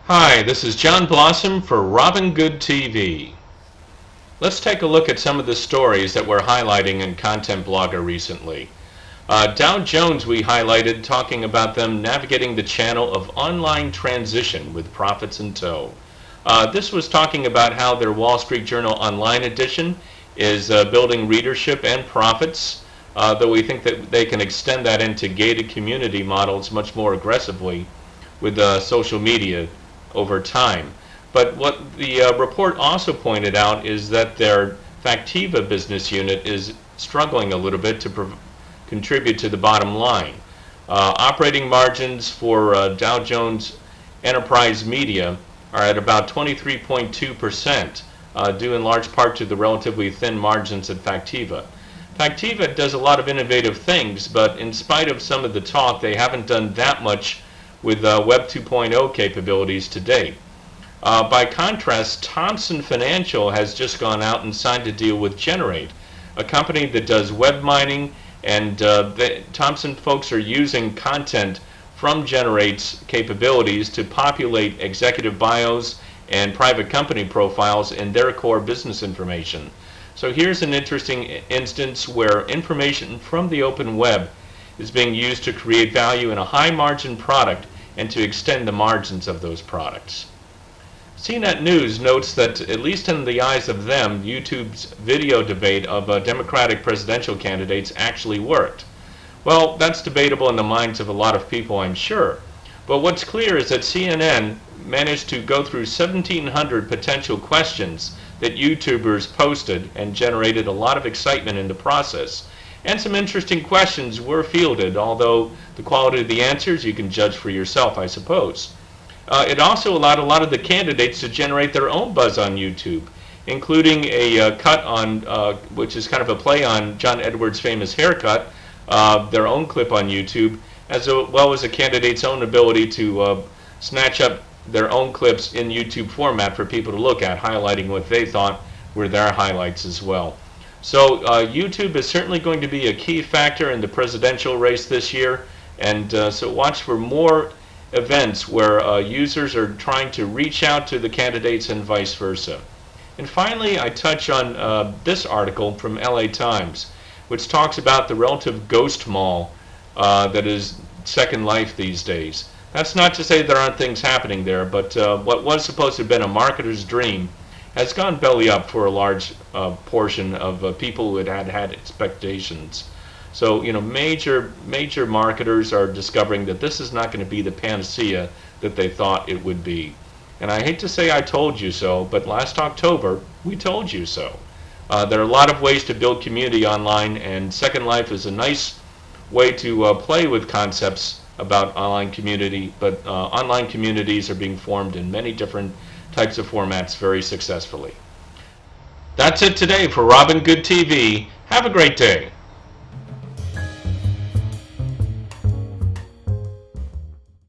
Hi, this is John Blossom for Robin Good TV. Let's take a look at some of the stories that we're highlighting in Content Blogger recently. Dow Jones we highlighted, talking about them navigating the channel of online transition with profits in tow. This was talking about how their Wall Street Journal online edition is building readership and profits, though we think that they can extend that into gated community models much more aggressively with social media over time. But what the report also pointed out is that their Factiva business unit is struggling a little bit to contribute to the bottom line. Operating margins for Dow Jones Enterprise Media are at about 23.2%, due in large part to the relatively thin margins at Factiva. Factiva does a lot of innovative things, but in spite of some of the talk, they haven't done that much with Web 2.0 capabilities to date. By contrast, Thomson Financial has just gone out and signed a deal with Generate, a company that does web mining, and the Thomson folks are using content from Generate's capabilities to populate executive bios and private company profiles in their core business information. So here's an interesting instance where information from the open web is being used to create value in a high margin product and to extend the margins of those products. CNET News notes that, at least in the eyes of them, YouTube's video debate of Democratic presidential candidates actually worked. Well, that's debatable in the minds of a lot of people, I'm sure. But what's clear is that CNN managed to go through 1,700 potential questions that YouTubers posted and generated a lot of excitement in the process. And some interesting questions were fielded, although the quality of the answers you can judge for yourself, I suppose. It also allowed a lot of the candidates to generate their own buzz on YouTube, including a cut on, which is kind of a play on John Edwards' famous haircut, their own clip on YouTube, as well as a candidate's own ability to snatch up their own clips in YouTube format for people to look at, highlighting what they thought were their highlights as well. So YouTube is certainly going to be a key factor in the presidential race this year, and so watch for more events where users are trying to reach out to the candidates and vice versa. And finally, I touch on this article from LA Times, which talks about the relative ghost mall that is Second Life these days. That's not to say there aren't things happening there, but what was supposed to have been a marketer's dream has gone belly up for a large portion of people who had expectations. So, major marketers are discovering that this is not going to be the panacea that they thought it would be. And I hate to say I told you so, but last October, we told you so. There are a lot of ways to build community online, and Second Life is a nice way to play with concepts about online community, but online communities are being formed in many different types of formats very successfully. That's it today for Robin Good TV. Have a great day.